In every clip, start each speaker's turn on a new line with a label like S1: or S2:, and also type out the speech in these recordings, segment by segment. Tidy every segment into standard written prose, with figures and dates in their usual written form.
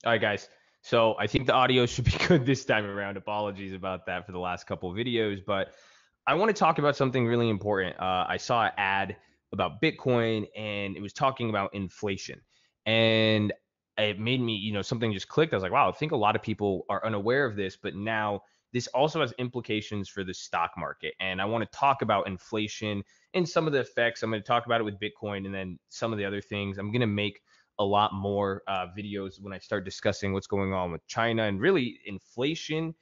S1: All right, guys. So I think the audio should be good this time around. Apologies about that for the last couple of videos, but I want to talk about something really important. I saw an ad about Bitcoin and it was talking about inflation. And it made me, something just clicked. I was like, wow, I think a lot of people are unaware of this, but now this also has implications for the stock market. And I want to talk about inflation and some of the effects. I'm going to talk about it with Bitcoin and then some of the other things. I'm going to make a lot more videos when I start discussing what's going on with China and really inflation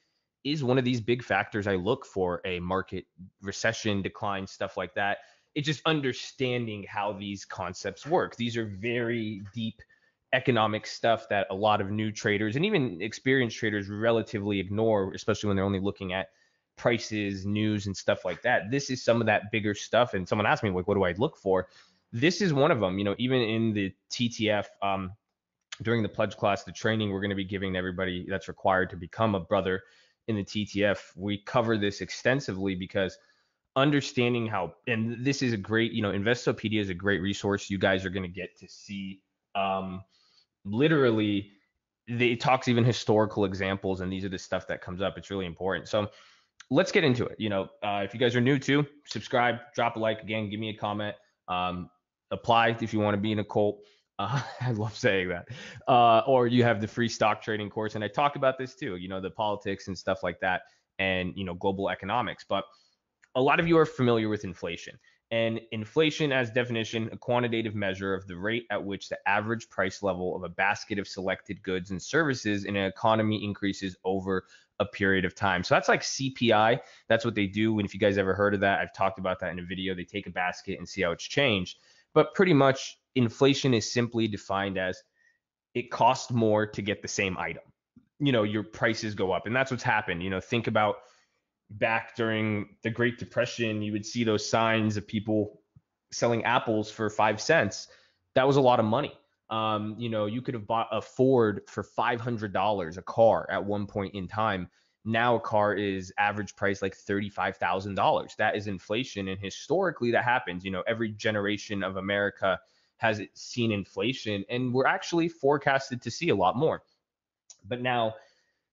S1: is one of these big factors I look for a market recession, decline, stuff like that. It's just understanding how these concepts work. These are very deep economic stuff that a lot of new traders and even experienced traders relatively ignore, especially when they're only looking at prices, news, and stuff like that. This is some of that bigger stuff. And someone asked me, like, what do I look for? This is one of them. Even in the TTF, during the pledge class, the training we're going to be giving everybody that's required to become a brother in the TTF, we cover this extensively because understanding how, and this is a great, Investopedia is a great resource. You guys are going to get to see literally, it talks even historical examples, and these are the stuff that comes up. It's really important. So let's get into it. If you guys are new to, subscribe, drop a like, again, give me a comment, apply if you want to be in a cult. I love saying that. Or you have the free stock trading course, and I talk about this too. The politics and stuff like that, and global economics. But a lot of you are familiar with inflation. And inflation, as definition, a quantitative measure of the rate at which the average price level of a basket of selected goods and services in an economy increases over a period of time. So that's like CPI. That's what they do. And if you guys ever heard of that, I've talked about that in a video. They take a basket and see how it's changed. But pretty much, inflation is simply defined as it costs more to get the same item. Your prices go up. And that's what's happened. Think about back during the Great Depression, you would see those signs of people selling apples for 5 cents. That was a lot of money. You could have bought a Ford for $500 a car at one point in time. Now a car is average price like $35,000. That is inflation, and historically that happens. Every generation of America has seen inflation, and we're actually forecasted to see a lot more. But now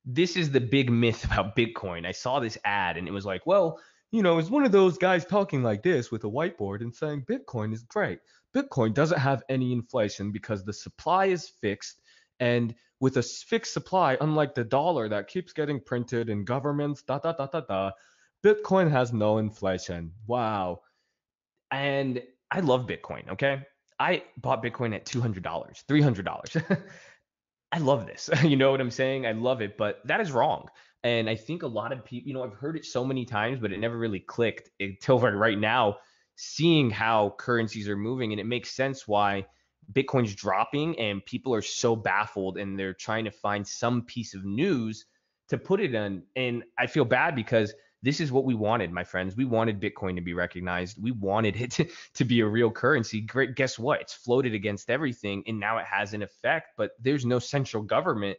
S1: this is the big myth about Bitcoin. I saw this ad and it was like, well, it's one of those guys talking like this with a whiteboard and saying Bitcoin is great. Bitcoin doesn't have any inflation because the supply is fixed. And with a fixed supply, unlike the dollar that keeps getting printed in governments, Bitcoin has no inflation. Wow. And I love Bitcoin, okay? I bought Bitcoin at $200, $300. I love this. You know what I'm saying? I love it, but that is wrong. And I think a lot of people, I've heard it so many times, but it never really clicked until right now, seeing how currencies are moving. And it makes sense why Bitcoin's dropping and people are so baffled and they're trying to find some piece of news to put it in. And I feel bad because this is what we wanted, my friends. We wanted Bitcoin to be recognized. We wanted it to be a real currency. Great. Guess what? It's floated against everything, and now it has an effect, but there's no central government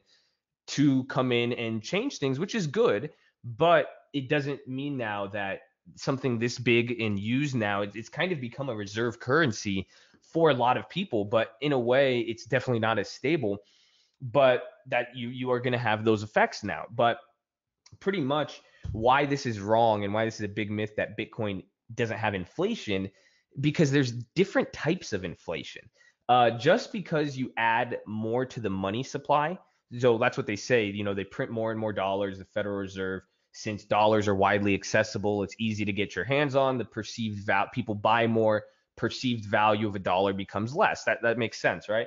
S1: to come in and change things, which is good. But it doesn't mean now that something this big and used now, it's kind of become a reserve currency for a lot of people. But in a way, it's definitely not as stable. But that you are going to have those effects now. But pretty much why this is wrong and why this is a big myth that Bitcoin doesn't have inflation, because there's different types of inflation. Just because you add more to the money supply, so that's what they say. They print more and more dollars. The Federal Reserve, since dollars are widely accessible, it's easy to get your hands on. The perceived value, people buy more. Perceived value of a dollar becomes less. That makes sense, right?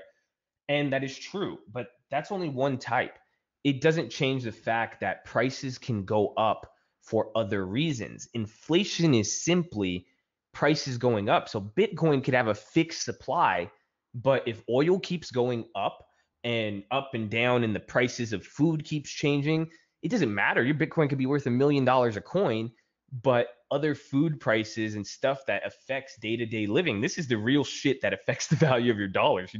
S1: And that is true, but that's only one type. It doesn't change the fact that prices can go up for other reasons. Inflation is simply prices going up. So Bitcoin could have a fixed supply, but if oil keeps going up and down and the prices of food keeps changing, it doesn't matter. Your Bitcoin could be worth $1 million a coin, but other food prices and stuff that affects day-to-day living, this is the real shit that affects the value of your dollars.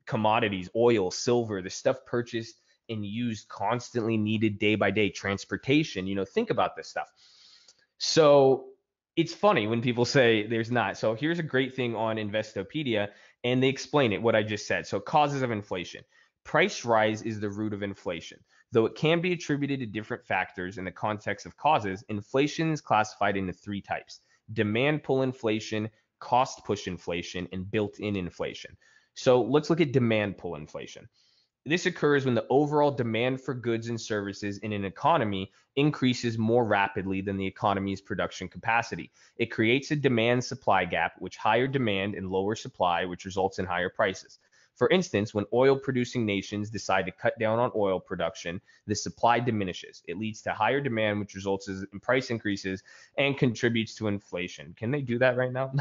S1: Commodities, oil, silver, the stuff purchased and used constantly, needed day by day, transportation. Think about this stuff. So it's funny when people say there's not. So here's a great thing on Investopedia, and they explain it, what I just said. So causes of inflation. Price rise is the root of inflation. Though it can be attributed to different factors in the context of causes, inflation is classified into three types: demand pull inflation, cost push inflation, and built in inflation. So let's look at demand pull inflation. This occurs when the overall demand for goods and services in an economy increases more rapidly than the economy's production capacity. It creates a demand supply gap, which higher demand and lower supply, which results in higher prices. For instance, when oil producing nations decide to cut down on oil production, the supply diminishes. It leads to higher demand, which results in price increases and contributes to inflation. Can they do that right now?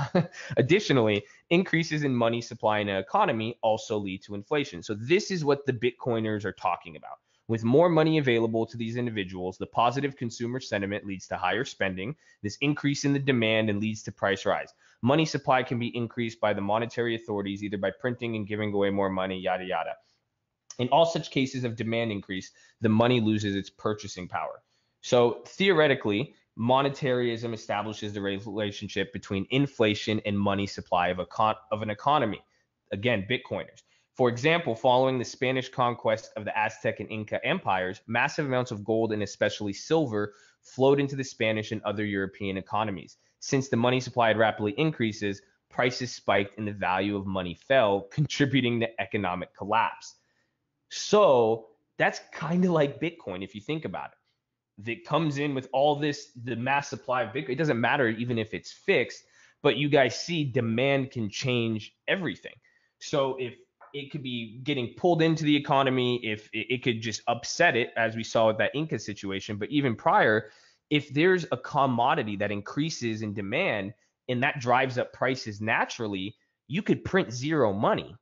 S1: Additionally, increases in money supply in an economy also lead to inflation. So this is what the Bitcoiners are talking about. With more money available to these individuals, the positive consumer sentiment leads to higher spending. This increase in the demand and leads to price rise. Money supply can be increased by the monetary authorities, either by printing and giving away more money, yada, yada. In all such cases of demand increase, the money loses its purchasing power. So theoretically, monetarism establishes the relationship between inflation and money supply of an economy. Again, Bitcoiners. For example, following the Spanish conquest of the Aztec and Inca empires, massive amounts of gold and especially silver flowed into the Spanish and other European economies. Since the money supply had rapidly increases, prices spiked and the value of money fell, contributing to economic collapse. So that's kind of like Bitcoin if you think about it. That comes in with all this, the mass supply of Bitcoin. It doesn't matter even if it's fixed, but you guys see demand can change everything. So if it could be getting pulled into the economy, if it could just upset it, as we saw with that Inca situation. But even prior, if there's a commodity that increases in demand and that drives up prices naturally, you could print zero money,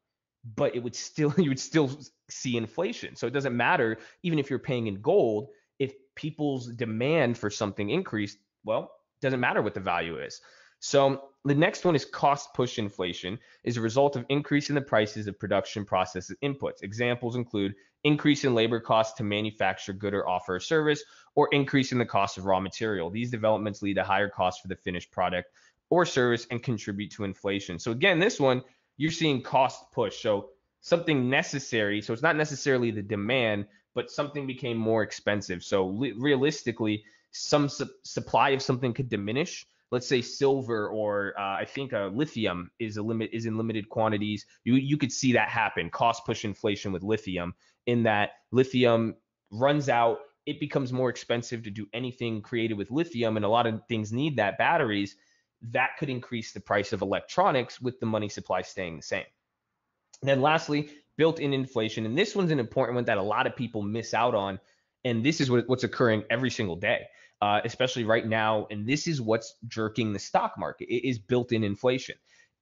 S1: but it would still you would still see inflation. So it doesn't matter even if you're paying in gold, if people's demand for something increased, well, it doesn't matter what the value is. So the next one is cost push inflation, is a result of increase in the prices of production process inputs. Examples include increase in labor costs to manufacture good or offer a service, or increase in the cost of raw material. These developments lead to higher costs for the finished product or service and contribute to inflation. So again, this one, you're seeing cost push. So something necessary. So it's not necessarily the demand, but something became more expensive. So realistically, some supply of something could diminish. Let's say silver or I think lithium is in limited quantities. You could see that happen. Cost push inflation with lithium, in that lithium runs out. It becomes more expensive to do anything created with lithium, and a lot of things need that, batteries. That could increase the price of electronics with the money supply staying the same. And then lastly, built-in inflation. And this one's an important one that a lot of people miss out on. And this is what's occurring every single day, especially right now. And this is what's jerking the stock market. It is built-in inflation.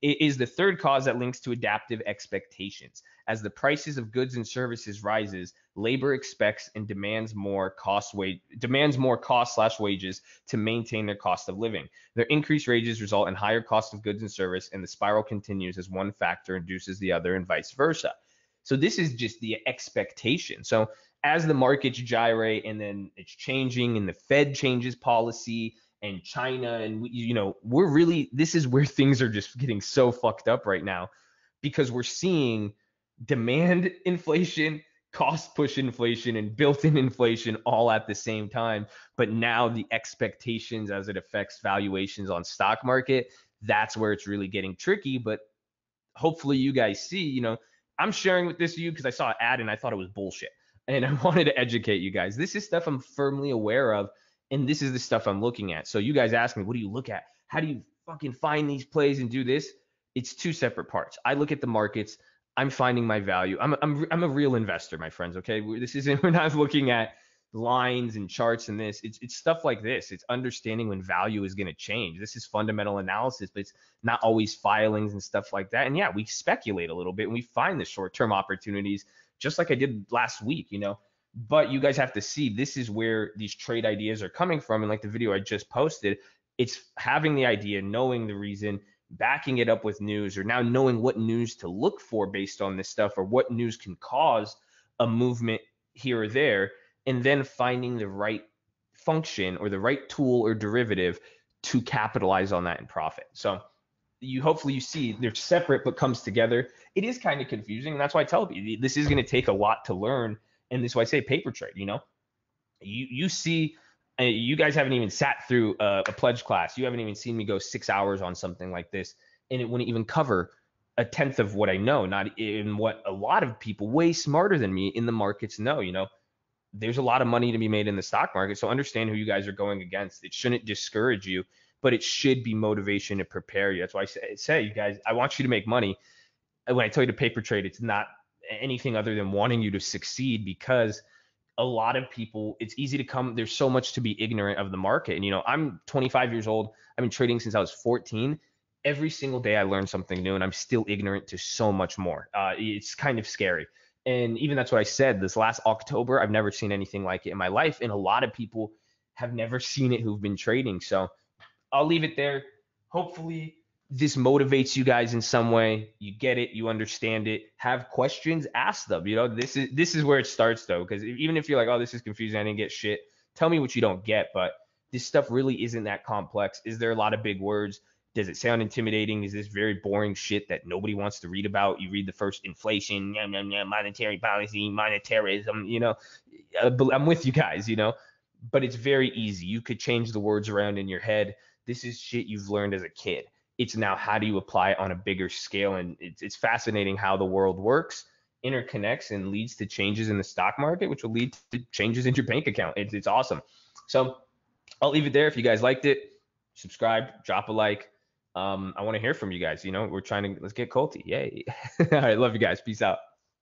S1: It is the third cause that links to adaptive expectations. As the prices of goods and services rises, labor expects and demands more cost slash wages to maintain their cost of living. Their increased wages result in higher cost of goods and service, and the spiral continues as one factor induces the other and vice versa. So this is just the expectation. So as the markets gyrate and then it's changing and the Fed changes policy and China, and this is where things are just getting so fucked up right now, because we're seeing demand inflation, cost push inflation, and built-in inflation all at the same time. But now the expectations as it affects valuations on stock market, that's where it's really getting tricky. But hopefully you guys see, I'm sharing with this to you because I saw an ad and I thought it was bullshit. And I wanted to educate you guys. This is stuff I'm firmly aware of, and this is the stuff I'm looking at. So you guys ask me, what do you look at? How do you fucking find these plays and do this? It's two separate parts. I look at the markets. I'm finding my value. I'm a real investor, my friends. Okay, we're not looking at lines and charts and this. It's stuff like this. It's understanding when value is going to change. This is fundamental analysis, but it's not always filings and stuff like that. And yeah, we speculate a little bit and we find the short-term opportunities, just like I did last week, But you guys have to see, this is where these trade ideas are coming from. And like the video I just posted, it's having the idea, knowing the reason, backing it up with news, or now knowing what news to look for based on this stuff, or what news can cause a movement here or there, and then finding the right function or the right tool or derivative to capitalize on that and profit. So hopefully you see they're separate but comes together. It is kind of confusing, and that's why I tell you this is going to take a lot to learn. And this is why I say paper trade. You see, you guys haven't even sat through a pledge class. You haven't even seen me go 6 hours on something like this, and it wouldn't even cover a tenth of what I know, not in what a lot of people way smarter than me in the markets know. There's a lot of money to be made in the stock market. So understand who you guys are going against. It shouldn't discourage you, but it should be motivation to prepare you. That's why I say, you guys, I want you to make money. When I tell you to paper trade, it's not anything other than wanting you to succeed, because a lot of people, it's easy to come, there's so much to be ignorant of the market. And I'm 25 years old. I've been trading since I was 14. Every single day I learn something new, and I'm still ignorant to so much more. It's kind of scary. And even that's what I said, this last October, I've never seen anything like it in my life. And a lot of people have never seen it who've been trading. So I'll leave it there. Hopefully this motivates you guys in some way. You get it, you understand it. Have questions, ask them. This is where it starts though, because even if you're like, oh, this is confusing, I didn't get shit. Tell me what you don't get, but this stuff really isn't that complex. Is there a lot of big words? Does it sound intimidating? Is this very boring shit that nobody wants to read about? You read the first inflation, monetary policy, monetarism, I'm with you guys, but it's very easy. You could change the words around in your head. This is shit you've learned as a kid. It's now, how do you apply it on a bigger scale? And it's fascinating how the world works, interconnects, and leads to changes in the stock market, which will lead to changes in your bank account. It's awesome. So I'll leave it there. If you guys liked it, subscribe, drop a like. I want to hear from you guys. We're trying to, let's get culty. Yay. All right. Love you guys. Peace out.